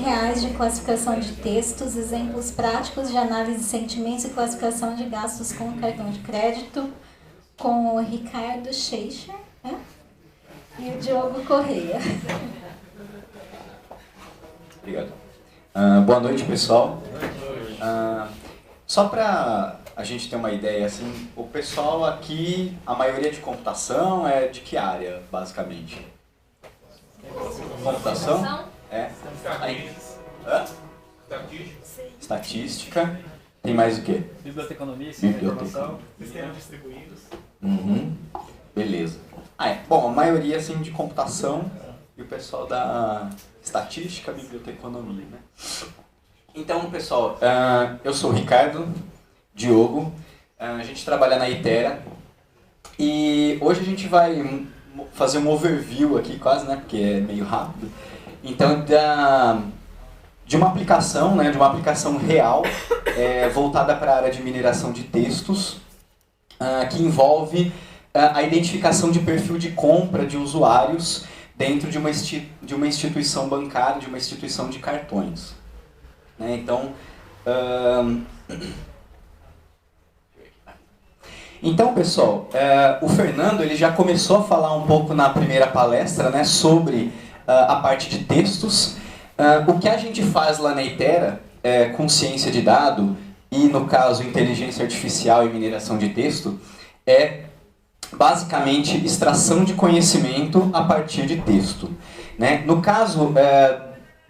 reais de classificação de textos, exemplos práticos de análise de sentimentos e classificação de gastos com cartão de crédito, com o Ricardo Scheicher, né? E o Diogo Correia. Obrigado. Boa noite, pessoal. Só para a gente ter uma ideia, assim, o pessoal aqui, a maioria de computação é de que área, basicamente? Computação? É. Estatística. Tem mais o quê? Biblioteconomia, ciência da informação, sistemas distribuídos. Beleza. Bom, a maioria assim de computação e o pessoal da estatística, biblioteconomia, né? Então, pessoal, eu sou o Ricardo, Diogo, a gente trabalha na Itera e hoje a gente vai fazer um overview aqui quase, né, porque é meio rápido. Então, de uma aplicação, né, de uma aplicação real voltada para a área de mineração de textos, que envolve a identificação de perfil de compra de usuários dentro de uma instituição bancária, de uma instituição de cartões. Né? Então, pessoal, o Fernando ele já começou a falar um pouco na primeira palestra, né, sobre a parte de textos. O que a gente faz lá na Itera, com ciência de dado e, no caso, inteligência artificial e mineração de texto, é basicamente extração de conhecimento a partir de texto. Né? No caso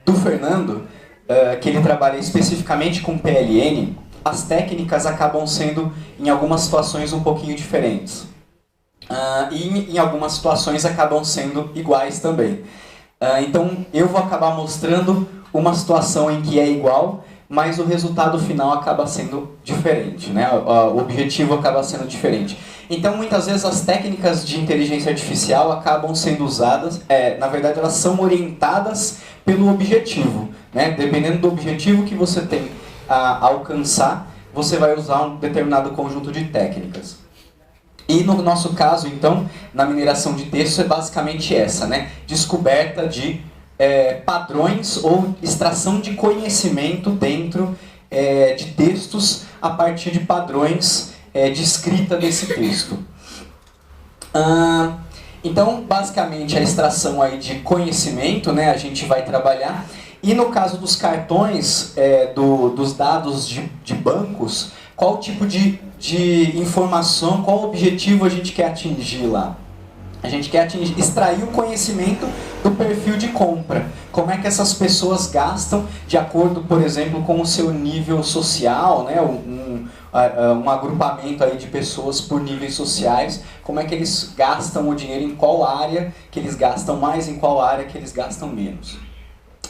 do Fernando, que ele trabalha especificamente com PLN, as técnicas acabam sendo, em algumas situações, um pouquinho diferentes. E em algumas situações acabam sendo iguais também. Então eu vou acabar mostrando uma situação em que é igual, mas o resultado final acaba sendo diferente, né? O objetivo acaba sendo diferente. Então, muitas vezes, as técnicas de inteligência artificial acabam sendo usadas, na verdade, elas são orientadas pelo objetivo, né? Dependendo do objetivo que você tem a alcançar, você vai usar um determinado conjunto de técnicas. E no nosso caso, então, na mineração de texto, é basicamente essa, né? Descoberta de padrões ou extração de conhecimento dentro de textos a partir de padrões de escrita desse texto. Então, basicamente, a extração aí de conhecimento, né, a gente vai trabalhar. E no caso dos cartões, dos dados de bancos, qual tipo de informação, qual objetivo a gente quer atingir lá? A gente quer extrair o conhecimento do perfil de compra. Como é que essas pessoas gastam de acordo, por exemplo, com o seu nível social, né? Um agrupamento aí de pessoas por níveis sociais. Como é que eles gastam o dinheiro, em qual área que eles gastam mais, em qual área que eles gastam menos.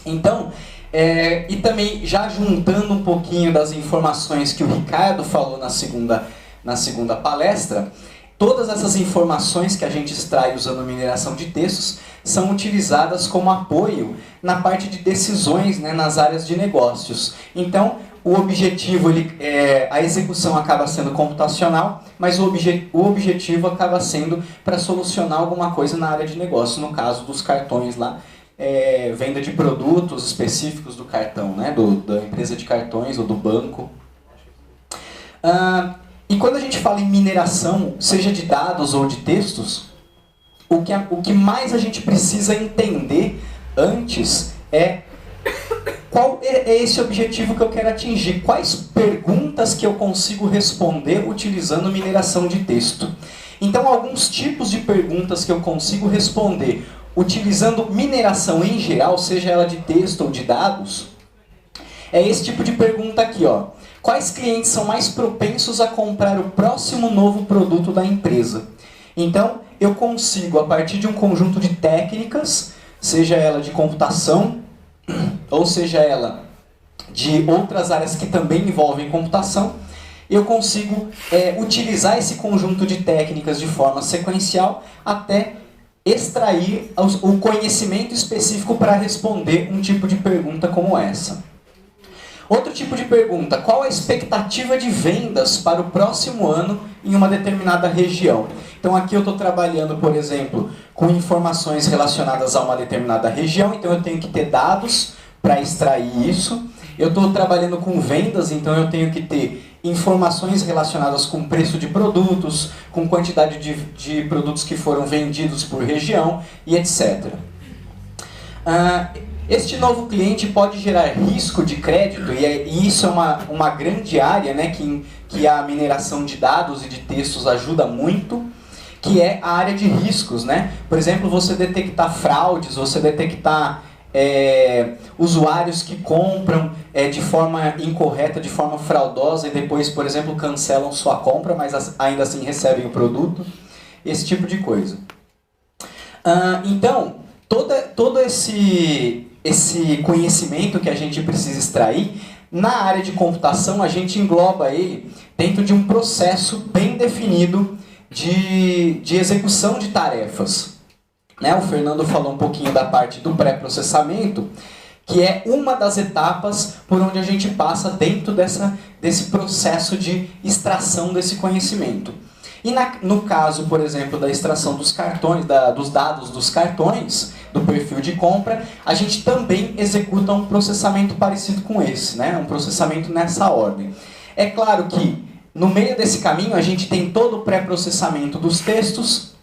Então, e também já juntando um pouquinho das informações que o Ricardo falou na segunda palestra, todas essas informações que a gente extrai usando mineração de textos são utilizadas como apoio na parte de decisões, né, nas áreas de negócios. Então, o objetivo, a execução acaba sendo computacional, mas o objetivo acaba sendo para solucionar alguma coisa na área de negócio, no caso dos cartões lá, venda de produtos específicos do cartão, né, da empresa de cartões ou do banco. E quando a gente fala em mineração, seja de dados ou de textos, o que mais a gente precisa entender antes é qual é esse objetivo que eu quero atingir, quais perguntas que eu consigo responder utilizando mineração de texto. Então, alguns tipos de perguntas que eu consigo responder utilizando mineração em geral, seja ela de texto ou de dados, é esse tipo de pergunta aqui, ó. Quais clientes são mais propensos a comprar o próximo novo produto da empresa? Então, eu consigo, a partir de um conjunto de técnicas, seja ela de computação, ou seja ela de outras áreas que também envolvem computação, eu consigo utilizar esse conjunto de técnicas de forma sequencial até extrair o conhecimento específico para responder um tipo de pergunta como essa. Outro tipo de pergunta: qual a expectativa de vendas para o próximo ano em uma determinada região? Então aqui eu estou trabalhando, por exemplo, com informações relacionadas a uma determinada região, então eu tenho que ter dados para extrair isso. Eu estou trabalhando com vendas, então eu tenho que ter informações relacionadas com preço de produtos, com quantidade de produtos que foram vendidos por região e etc. Este novo cliente pode gerar risco de crédito, e isso é uma grande área, né, que a mineração de dados e de textos ajuda muito, que é a área de riscos, né? Por exemplo, você detectar fraudes, você detectar usuários que compram de forma incorreta, de forma fraudosa, e depois, por exemplo, cancelam sua compra, mas ainda assim recebem o produto, esse tipo de coisa. Então, todo esse conhecimento que a gente precisa extrair, na área de computação a gente engloba ele dentro de um processo bem definido de execução de tarefas. Né? O Fernando falou um pouquinho da parte do pré-processamento, que é uma das etapas por onde a gente passa dentro desse processo de extração desse conhecimento. E no caso, por exemplo, da extração dos cartões, dos dados dos cartões, do perfil de compra, a gente também executa um processamento parecido com esse, né? Um processamento nessa ordem. É claro que, no meio desse caminho, a gente tem todo o pré-processamento dos textos,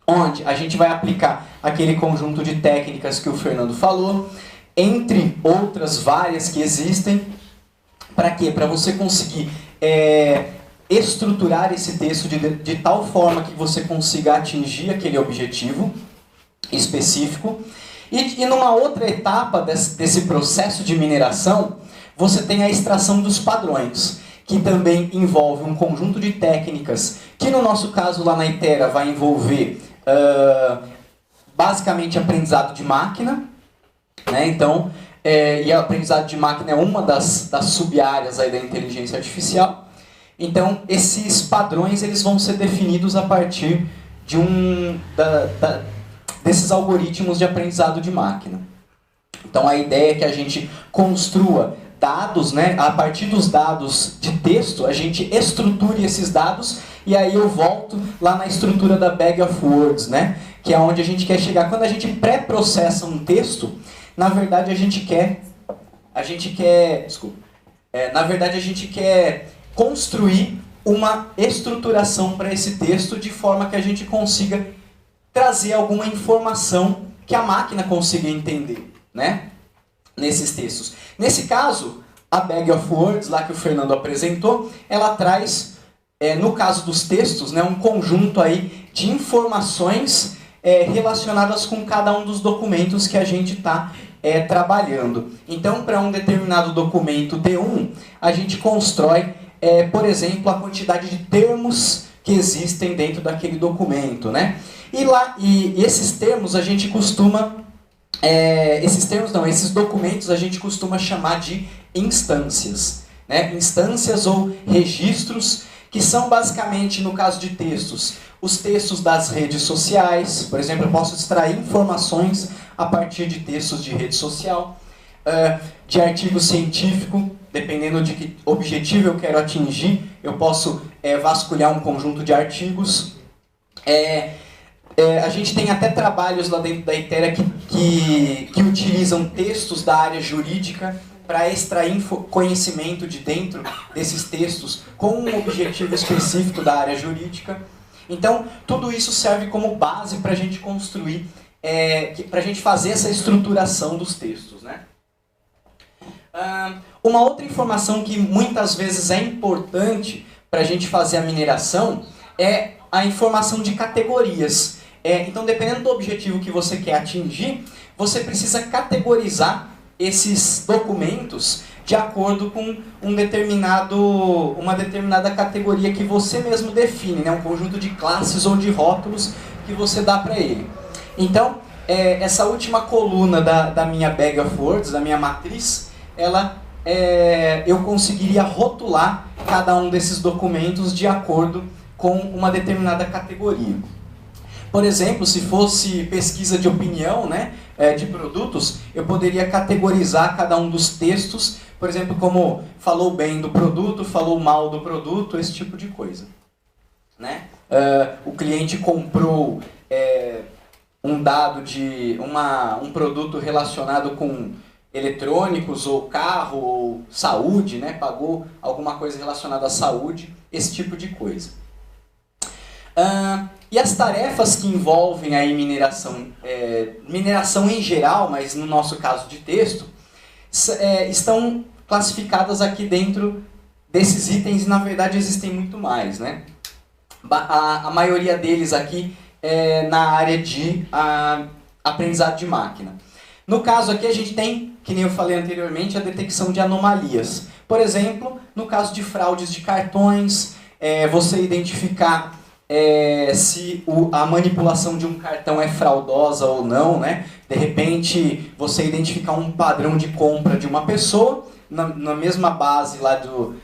onde a gente vai aplicar aquele conjunto de técnicas que o Fernando falou, entre outras várias que existem. Para quê? Para você conseguir estruturar esse texto de tal forma que você consiga atingir aquele objetivo específico. E numa outra etapa desse processo de mineração, você tem a extração dos padrões, que também envolve um conjunto de técnicas, que no nosso caso lá na Itera vai envolver basicamente aprendizado de máquina, né? Então, e aprendizado de máquina é uma das sub-áreas aí da inteligência artificial. Então, esses padrões eles vão ser definidos a partir de desses algoritmos de aprendizado de máquina. Então, a ideia é que a gente construa dados, né? A partir dos dados de texto, a gente estruture esses dados, e aí eu volto lá na estrutura da Bag of Words, né? Que é onde a gente quer chegar. Quando a gente pré-processa um texto, na verdade a gente quer construir uma estruturação para esse texto de forma que a gente consiga trazer alguma informação que a máquina consiga entender, né? Nesses textos. Nesse caso, a Bag of Words, lá que o Fernando apresentou, ela traz, no caso dos textos, né, um conjunto aí de informações relacionadas com cada um dos documentos que a gente está trabalhando. Então, para um determinado documento D1, a gente constrói, por exemplo, a quantidade de termos que existem dentro daquele documento, né? E esses termos a gente costuma... esses documentos a gente costuma chamar de instâncias, né? Instâncias ou registros, que são basicamente, no caso de textos, os textos das redes sociais. Por exemplo, eu posso extrair informações a partir de textos de rede social, de artigo científico, dependendo de que objetivo eu quero atingir, eu posso vasculhar um conjunto de artigos. A gente tem até trabalhos lá dentro da Itera que utilizam textos da área jurídica para extrair conhecimento de dentro desses textos com um objetivo específico da área jurídica. Então, tudo isso serve como base para a gente construir, para a gente fazer essa estruturação dos textos, né? Uma outra informação que muitas vezes é importante para a gente fazer a mineração é a informação de categorias. Então, dependendo do objetivo que você quer atingir, você precisa categorizar esses documentos de acordo com uma determinada categoria que você mesmo define, né? Um conjunto de classes ou de rótulos que você dá para ele. Então, essa última coluna da minha Bag of Words, da minha matriz, eu conseguiria rotular cada um desses documentos de acordo com uma determinada categoria. Por exemplo, se fosse pesquisa de opinião, né, de produtos, eu poderia categorizar cada um dos textos, por exemplo, como falou bem do produto, falou mal do produto, esse tipo de coisa, né? O cliente comprou um dado de um produto relacionado com eletrônicos, ou carro, ou saúde, né? Pagou alguma coisa relacionada à saúde, esse tipo de coisa. E as tarefas que envolvem aí mineração em geral, mas no nosso caso de texto, estão classificadas aqui dentro desses itens, e na verdade existem muito mais, né? A maioria deles aqui é na área de aprendizado de máquina. No caso aqui a gente tem, que nem eu falei anteriormente, a detecção de anomalias. Por exemplo, no caso de fraudes de cartões, você identificar se a manipulação de um cartão é fraudosa ou não, né? De repente, você identificar um padrão de compra de uma pessoa, na mesma base lá do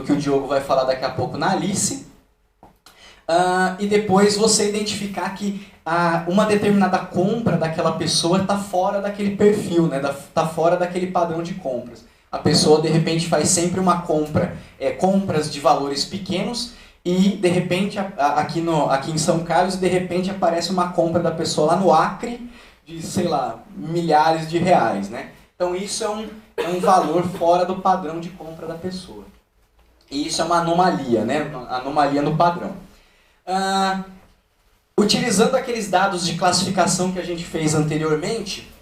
que o Diogo vai falar daqui a pouco na Alice, e depois você identificar que uma determinada compra daquela pessoa está fora daquele perfil, né? Está fora daquele padrão de compras. A pessoa, de repente, faz sempre uma compra, compras de valores pequenos, e, de repente, aqui em São Carlos, de repente, aparece uma compra da pessoa lá no Acre de, sei lá, milhares de reais, né? Então, isso é um valor fora do padrão de compra da pessoa. E isso é uma anomalia, né? Uma anomalia no padrão. Utilizando aqueles dados de classificação que a gente fez anteriormente,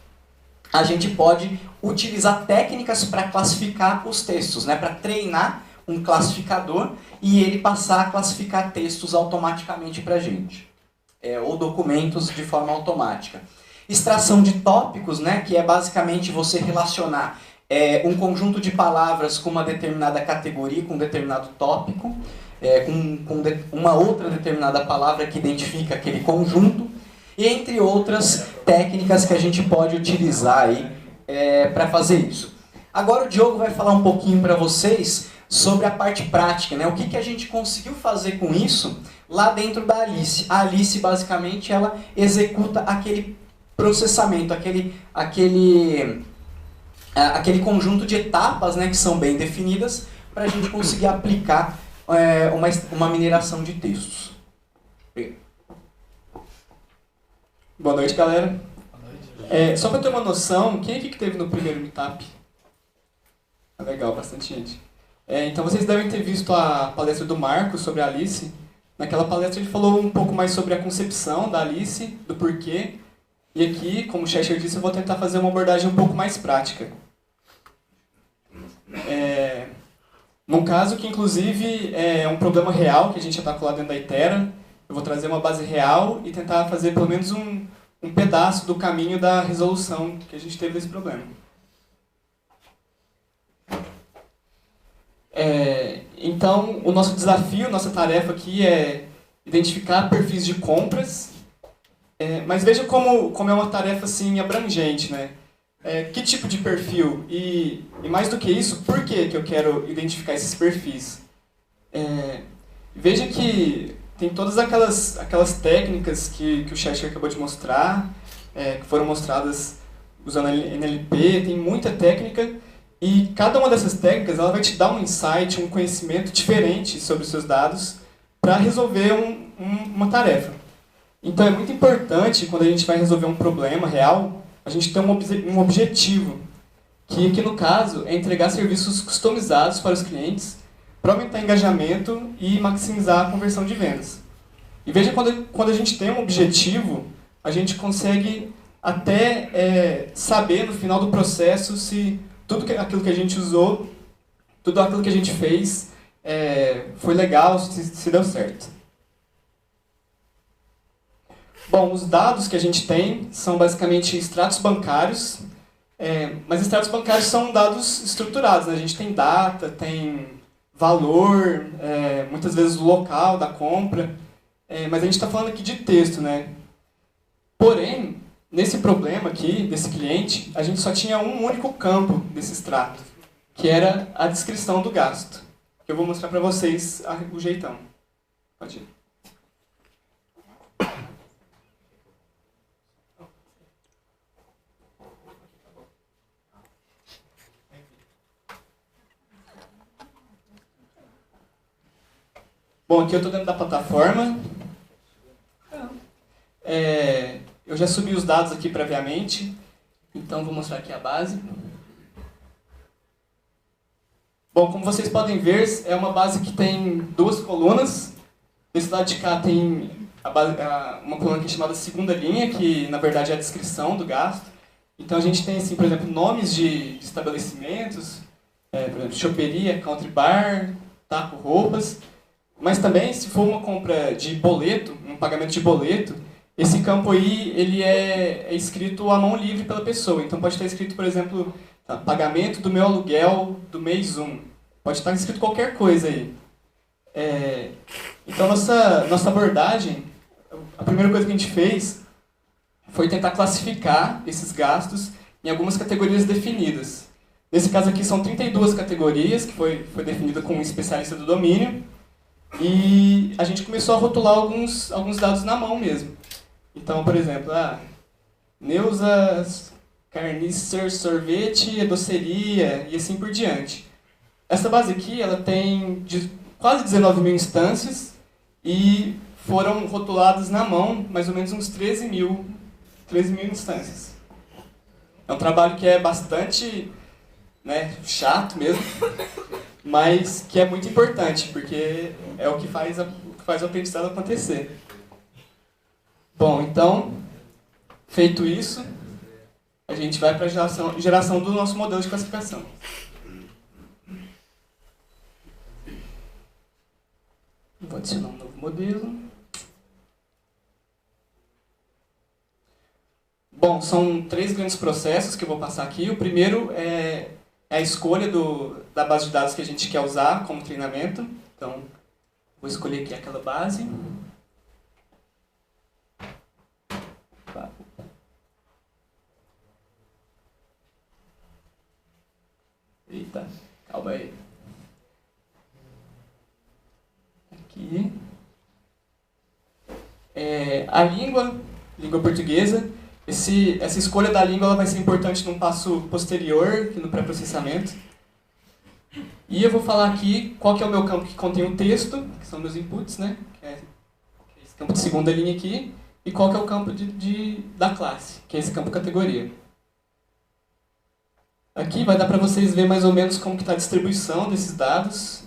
a gente pode utilizar técnicas para classificar os textos, né? Para treinar um classificador e ele passar a classificar textos automaticamente para a gente, ou documentos de forma automática. Extração de tópicos, né? Que é basicamente você relacionar um conjunto de palavras com uma determinada categoria, com um determinado tópico, com uma outra determinada palavra que identifica aquele conjunto, e entre outras técnicas que a gente pode utilizar aí para fazer isso. Agora o Diogo vai falar um pouquinho para vocês sobre a parte prática, né? O que a gente conseguiu fazer com isso lá dentro da Alice. A Alice, basicamente, ela executa aquele processamento, aquele conjunto de etapas, né, que são bem definidas para a gente conseguir aplicar uma mineração de textos. Boa noite, galera. Só para ter uma noção, quem aqui que teve no primeiro meetup? Legal, bastante gente. Então vocês devem ter visto a palestra do Marcos sobre a Alice. Naquela palestra ele falou um pouco mais sobre a concepção da Alice, do porquê. E aqui, como o Cheshire disse, eu vou tentar fazer uma abordagem um pouco mais prática. Num caso que, inclusive, é um problema real que a gente atacou lá dentro da Itera, eu vou trazer uma base real e tentar fazer pelo menos um pedaço do caminho da resolução que a gente teve desse problema. Então, o nosso desafio, nossa tarefa aqui é identificar perfis de compras, mas veja como é uma tarefa assim, abrangente, né? Que tipo de perfil? E mais do que isso, por que eu quero identificar esses perfis? Veja que tem todas aquelas técnicas que o Cheshire acabou de mostrar, que foram mostradas usando a NLP, tem muita técnica, e cada uma dessas técnicas ela vai te dar um insight, um conhecimento diferente sobre os seus dados para resolver uma tarefa. Então é muito importante, quando a gente vai resolver um problema real, a gente tem um objetivo, que no caso é entregar serviços customizados para os clientes para aumentar o engajamento e maximizar a conversão de vendas. E veja, quando a gente tem um objetivo, a gente consegue até saber no final do processo se tudo aquilo que a gente usou, tudo aquilo que a gente fez foi legal, se deu certo. Bom, os dados que a gente tem são basicamente extratos bancários, mas extratos bancários são dados estruturados, né? A gente tem data, tem valor, muitas vezes o local da compra, mas a gente está falando aqui de texto, né? Porém, nesse problema aqui, desse cliente, a gente só tinha um único campo desse extrato, que era a descrição do gasto. Que eu vou mostrar para vocês o jeitão. Pode ir. Bom, aqui eu estou dentro da plataforma. Eu já subi os dados aqui previamente, então vou mostrar aqui a base. Bom, como vocês podem ver, é uma base que tem duas colunas. Desse lado de cá tem uma coluna que é chamada segunda linha, que na verdade é a descrição do gasto. Então a gente tem, assim, por exemplo, nomes de estabelecimentos, por exemplo, choperia, country bar, taco, roupas. Mas também, se for uma compra de boleto, um pagamento de boleto, esse campo aí ele é escrito à mão livre pela pessoa. Então pode estar escrito, por exemplo, pagamento do meu aluguel do mês 1. Pode estar escrito qualquer coisa aí. Então nossa abordagem, a primeira coisa que a gente fez foi tentar classificar esses gastos em algumas categorias definidas. Nesse caso aqui são 32 categorias, que foi definida com um especialista do domínio. E a gente começou a rotular alguns dados na mão mesmo. Então, por exemplo, Neuza Carnicer Sorvete, Doceria e assim por diante. Essa base aqui ela tem quase 19 mil instâncias e foram rotuladas na mão mais ou menos uns 13 mil instâncias. É um trabalho que é bastante chato mesmo, mas que é muito importante, porque é o que faz o aprendizado acontecer. Bom, então, feito isso, a gente vai para a geração do nosso modelo de classificação. Vou adicionar um novo modelo. Bom, são 3 grandes processos que eu vou passar aqui. O primeiro é a escolha da base de dados que a gente quer usar como treinamento. Então, vou escolher aqui aquela base. Eita, calma aí. Aqui. A língua portuguesa. Essa escolha da língua ela vai ser importante num passo posterior, aqui no pré-processamento. E eu vou falar aqui qual que é o meu campo que contém o texto, que são meus inputs, né? Que é esse campo de segunda linha aqui. E qual que é o campo da classe, que é esse campo categoria. Aqui vai dar para vocês ver mais ou menos como que está a distribuição desses dados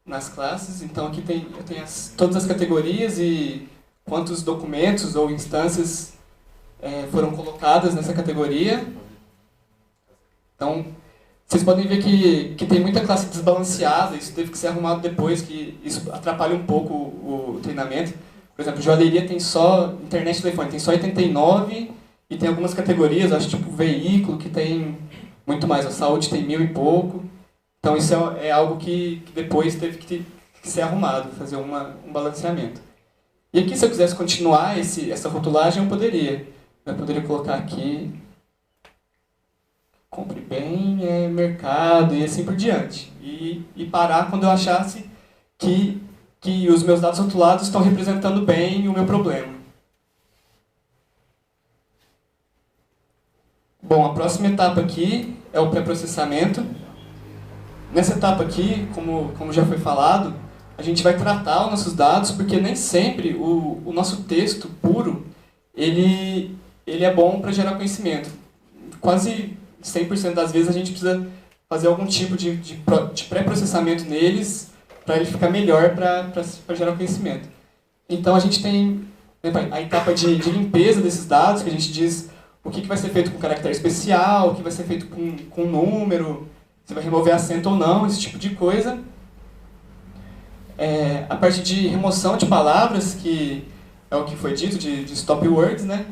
nas classes. Então aqui eu tenho todas as categorias e quantos documentos ou instâncias foram colocadas nessa categoria. Então, vocês podem ver que tem muita classe desbalanceada, isso teve que ser arrumado depois, que isso atrapalha um pouco o treinamento. Por exemplo, joalheria tem só, internet e telefone tem só 89, e tem algumas categorias, acho tipo veículo, que tem muito mais, a saúde tem 1000 e pouco. Então isso é algo que depois teve que ser arrumado, fazer um balanceamento. E aqui, se eu quisesse continuar essa rotulagem, eu poderia. Eu poderia colocar aqui, compre bem, mercado e assim por diante. E parar quando eu achasse que os meus dados rotulados estão representando bem o meu problema. Bom, a próxima etapa aqui é o pré-processamento. Nessa etapa aqui, como já foi falado, a gente vai tratar os nossos dados, porque nem sempre o nosso texto puro ele é bom para gerar conhecimento. Quase 100% das vezes a gente precisa fazer algum tipo de pré-processamento neles para ele ficar melhor para gerar conhecimento. Então a gente tem a etapa de limpeza desses dados, que a gente diz o que vai ser feito com caractere especial, o que vai ser feito com número, se vai remover acento ou não, esse tipo de coisa. A parte de remoção de palavras, que é o que foi dito, de stop words, né?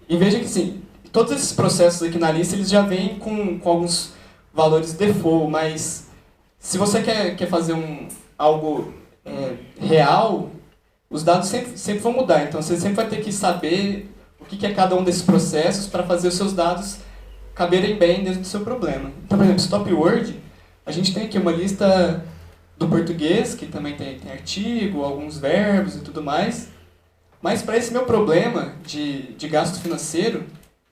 E veja que, sim, todos esses processos aqui na lista, eles já vêm com alguns valores default, mas se você quer fazer algo real, os dados sempre vão mudar. Então, você sempre vai ter que saber o que é cada um desses processos para fazer os seus dados caberem bem dentro do seu problema. Então, por exemplo, stop word, a gente tem aqui uma lista do português, que também tem artigo, alguns verbos e tudo mais. Mas para esse meu problema de gasto financeiro,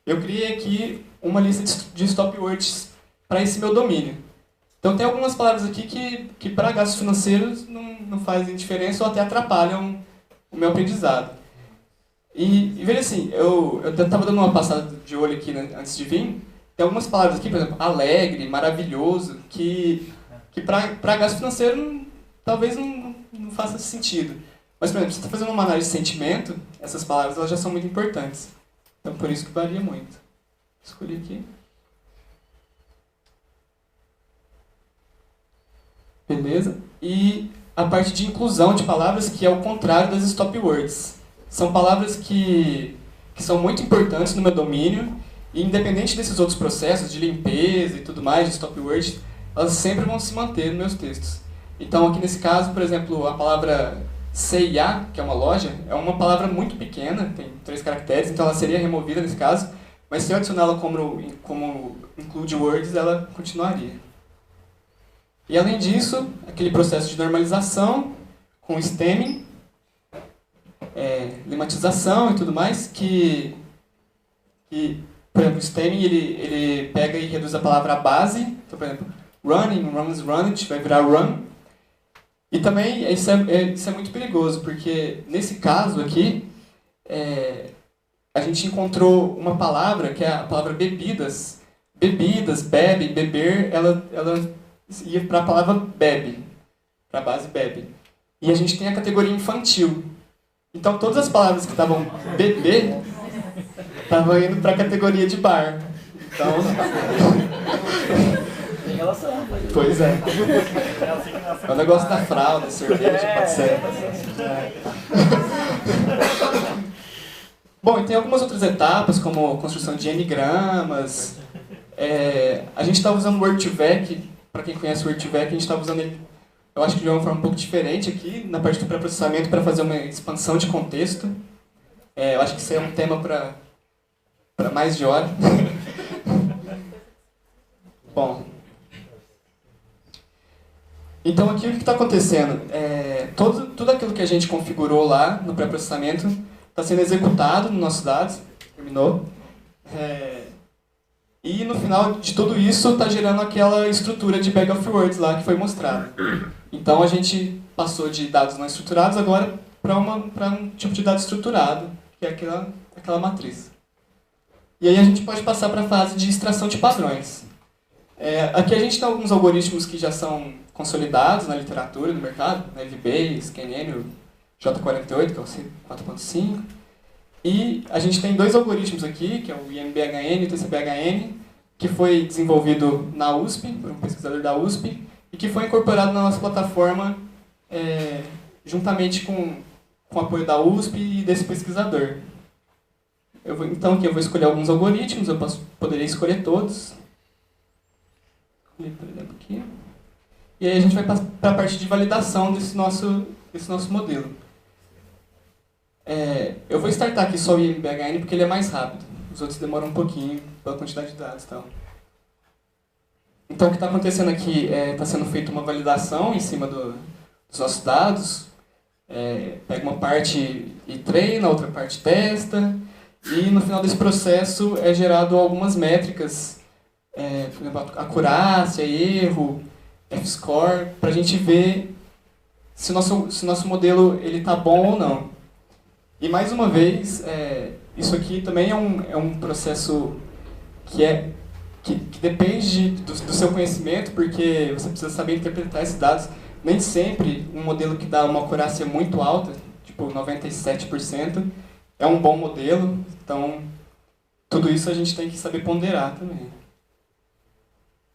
eu criei aqui uma lista de stop words para esse meu domínio. Então tem algumas palavras aqui que para gastos financeiros não fazem diferença ou até atrapalham o meu aprendizado. E veja assim, eu estava dando uma passada de olho aqui, né, antes de vir, tem algumas palavras aqui, por exemplo, alegre, maravilhoso, que para gasto financeiro talvez não faça sentido. Mas, por exemplo, se você está fazendo uma análise de sentimento, essas palavras elas já são muito importantes. Então, por isso que varia muito. Escolhi aqui. Beleza? E a parte de inclusão de palavras, que é o contrário das stop words. São palavras que são muito importantes no meu domínio, e independente desses outros processos de limpeza e tudo mais, de stop words, elas sempre vão se manter nos meus textos. Então, aqui nesse caso, por exemplo, a palavra C&A, que é uma loja, é uma palavra muito pequena, tem 3 caracteres, então ela seria removida nesse caso, mas se eu adicioná-la como include words, ela continuaria. E além disso, aquele processo de normalização com stemming, lematização e tudo mais, que por exemplo, o stemming ele pega e reduz a palavra à base. Então, por exemplo, running, runs, runned, vai virar run. E também isso é muito perigoso, porque nesse caso aqui, a gente encontrou uma palavra, que é a palavra bebidas. Bebidas, bebe, beber, ela ia para a palavra bebe, para a base bebe. E a gente tem a categoria infantil. Então todas as palavras que estavam bebê estavam indo para a categoria de bar. Então... Tem relação. Pois é. É o negócio da fralda, cerveja, pode ser. Bom, e tem algumas outras etapas, como construção de n-gramas. A gente está usando o Word2Vec. Para quem conhece o Word2Vec, a gente está usando ele, eu acho que de uma forma um pouco diferente aqui, na parte do pré-processamento, para fazer uma expansão de contexto. Eu acho que isso é um tema para mais de hora. Bom. Então aqui o que está acontecendo? Tudo aquilo que a gente configurou lá no pré-processamento está sendo executado nos nossos dados. Terminou. E no final de tudo isso está gerando aquela estrutura de bag of words lá que foi mostrada. Então a gente passou de dados não estruturados agora para um tipo de dado estruturado, que é aquela matriz. E aí a gente pode passar para a fase de extração de padrões. Aqui a gente tem alguns algoritmos que já são consolidados na literatura, no mercado, na LVBase, KNN, o J48, que é o C4.5. E a gente tem 2 algoritmos aqui, que é o IMBHN e o TCBHN, que foi desenvolvido na USP, por um pesquisador da USP, e que foi incorporado na nossa plataforma juntamente com o apoio da USP e desse pesquisador. Então aqui eu vou escolher alguns algoritmos, eu poderia escolher todos. Escolher, por exemplo, aqui. E aí a gente vai para a parte de validação desse nosso modelo. Eu vou startar aqui só o IMBHN porque ele é mais rápido. Os outros demoram um pouquinho pela quantidade de dados. Então o que está acontecendo aqui está sendo feita uma validação em cima dos nossos dados. Pega uma parte e treina, a outra parte testa. E no final desse processo é gerado algumas métricas, por exemplo, acurácia, erro, F-score, para a gente ver se o nosso modelo está bom ou não. E mais uma vez, isso aqui também é um processo que depende do seu conhecimento, porque você precisa saber interpretar esses dados. Nem sempre um modelo que dá uma acurácia muito alta, tipo 97%, é um bom modelo. Então, tudo isso a gente tem que saber ponderar também.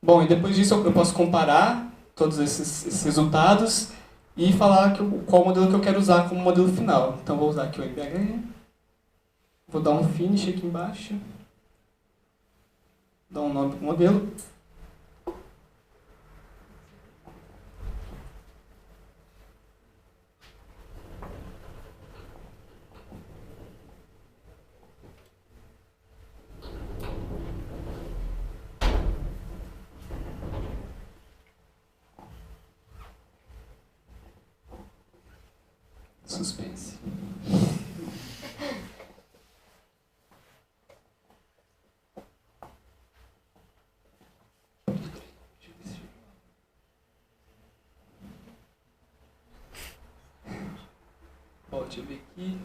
Bom, e depois disso eu posso comparar todos esses resultados e falar qual modelo que eu quero usar como modelo final. Então vou usar aqui o MBHN. Vou dar um finish aqui embaixo. Dar um nome para o modelo. Suspense. Bom, deixa eu ver aqui.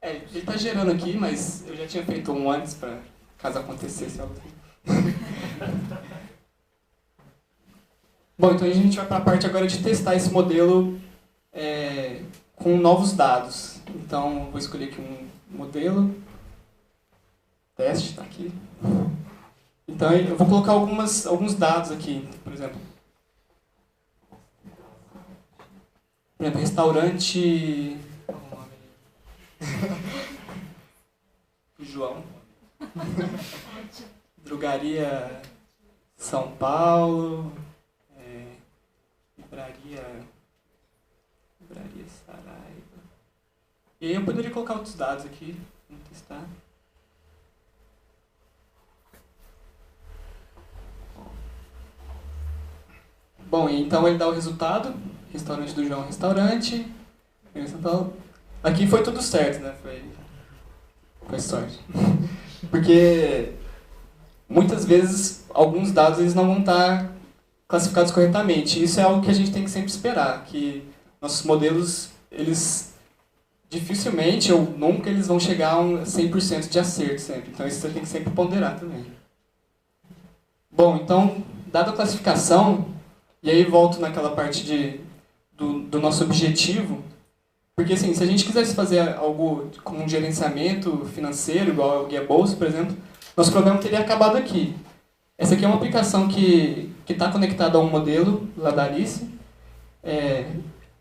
Ele está gerando aqui, mas eu já tinha feito um antes para caso acontecesse algo assim. Bom, então a gente vai para a parte agora de testar esse modelo com novos dados. Então, vou escolher aqui um modelo. Teste, está aqui. Então, eu vou colocar alguns dados aqui, por exemplo. Restaurante... João. Drogaria São Paulo. Libraria Saraiva. E aí eu poderia colocar outros dados aqui. Vamos testar. Bom, então ele dá o resultado. Restaurante do João, restaurante. Aqui foi tudo certo, né? Foi sorte. Porque muitas vezes alguns dados eles não vão estar classificados corretamente. Isso é algo que a gente tem que sempre esperar, que nossos modelos, eles dificilmente ou nunca eles vão chegar a 100% de acerto sempre. Então isso você tem que sempre ponderar também. Bom, então, dada a classificação, e aí volto naquela parte do nosso objetivo, porque assim, se a gente quisesse fazer algo como um gerenciamento financeiro, igual ao Guia Bolsa, por exemplo, nosso problema teria acabado aqui. Essa aqui é uma aplicação que está conectada a um modelo lá da Alice.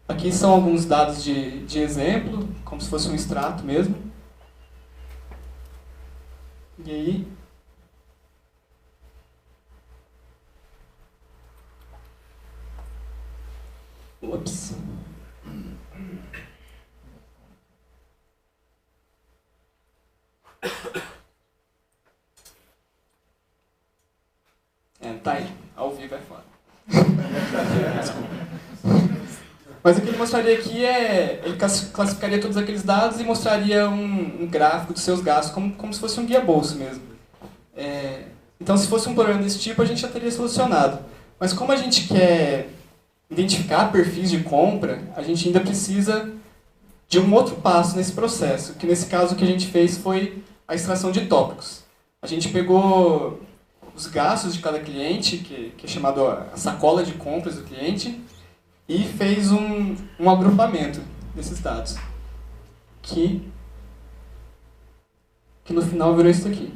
Aqui são alguns dados de exemplo, como se fosse um extrato mesmo. E aí... Ups. Tá aí. Ao vivo é foda. Mas o que ele mostraria aqui ele classificaria todos aqueles dados e mostraria um gráfico dos seus gastos, como se fosse um guia bolso mesmo. Então, se fosse um problema desse tipo, a gente já teria solucionado. Mas como a gente quer identificar perfis de compra, a gente ainda precisa de um outro passo nesse processo, que nesse caso o que a gente fez foi a extração de tópicos. A gente pegou os gastos de cada cliente, que é chamado a sacola de compras do cliente, e fez um agrupamento desses dados, que no final virou isso aqui.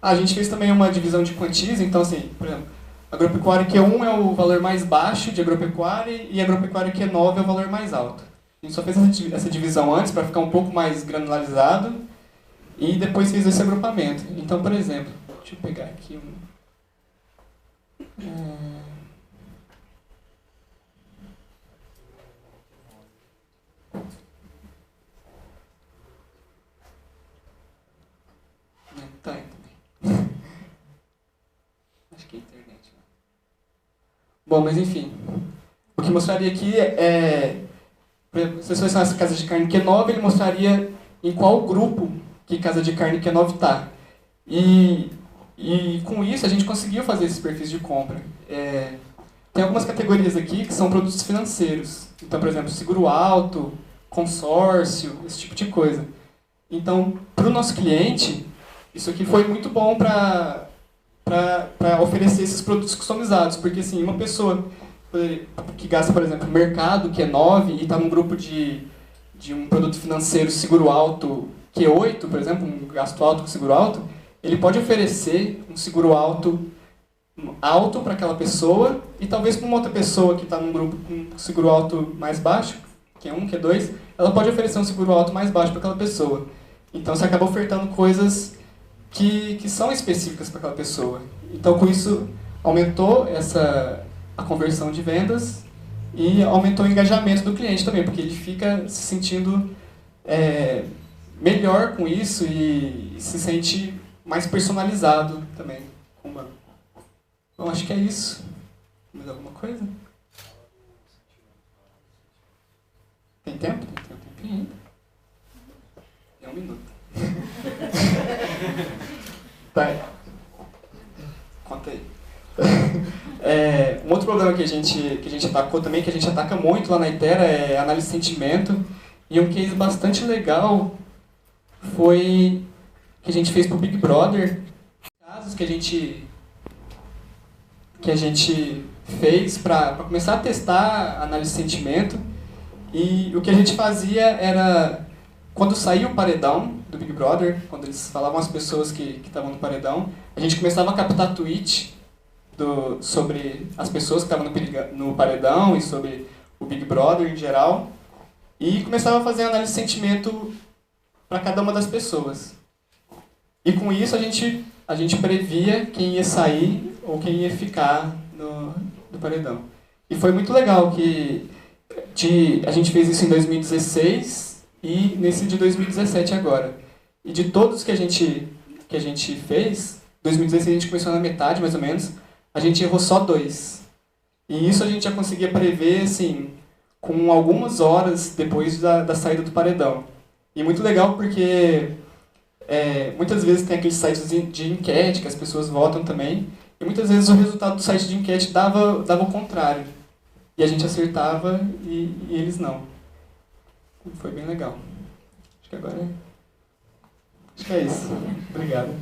A gente fez também uma divisão de quantias, então assim, por exemplo, agropecuária Q1 é o valor mais baixo de agropecuária e agropecuária Q9 é o valor mais alto. A gente só fez essa divisão antes para ficar um pouco mais granularizado e depois fez esse agrupamento. Então, por exemplo, deixa eu pegar aqui Tá aí também. Acho que é internet. Né? Bom, mas enfim. O que mostraria aqui se fosse essa casa de carne Q9, ele mostraria em qual grupo que casa de carne Q9 está. E com isso a gente conseguiu fazer esses perfis de compra. Tem algumas categorias aqui que são produtos financeiros. Então, por exemplo, seguro alto, consórcio, esse tipo de coisa. Então, para o nosso cliente, isso aqui foi muito bom para oferecer esses produtos customizados. Porque assim, uma pessoa que gasta, por exemplo, mercado Q9 e está num grupo de um produto financeiro seguro alto Q8, por exemplo, um gasto alto com seguro alto, ele pode oferecer um seguro alto para aquela pessoa e talvez para uma outra pessoa que está num grupo com seguro alto mais baixo, Q1, Q2, ela pode oferecer um seguro alto mais baixo para aquela pessoa. Então você acaba ofertando coisas que são específicas para aquela pessoa. Então com isso aumentou a conversão de vendas e aumentou o engajamento do cliente também, porque ele fica se sentindo melhor com isso e se sente mais personalizado também com o banco. Bom, acho que é isso. Mais alguma coisa? Tem tempo? Tem um tempinho ainda? É 1 minuto. Tá. Conta aí. Um outro problema que a gente atacou também, que a gente ataca muito lá na Itera, é análise de sentimento. E um case bastante legal foi que a gente fez para o Big Brother, casos que a gente fez para começar a testar a análise de sentimento. E o que a gente fazia era, quando saía o paredão do Big Brother, quando eles falavam as pessoas que estavam no paredão, a gente começava a captar tweet sobre as pessoas que estavam no paredão e sobre o Big Brother em geral, e começava a fazer análise de sentimento para cada uma das pessoas. E com isso a gente previa quem ia sair ou quem ia ficar no paredão. E foi muito legal que a gente fez isso em 2016 e nesse de 2017 agora. E de todos que a gente fez, 2016 a gente começou na metade mais ou menos, a gente errou só 2. E isso a gente já conseguia prever, assim, com algumas horas depois da saída do paredão. E muito legal porque muitas vezes tem aqueles sites de enquete que as pessoas votam também, e muitas vezes o resultado do site de enquete dava o contrário. E a gente acertava e eles não. Foi bem legal. Acho que agora acho que é isso. Obrigado.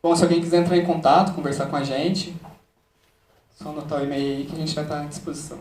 Bom, se alguém quiser entrar em contato, conversar com a gente, só anotar o e-mail aí que a gente vai estar à disposição.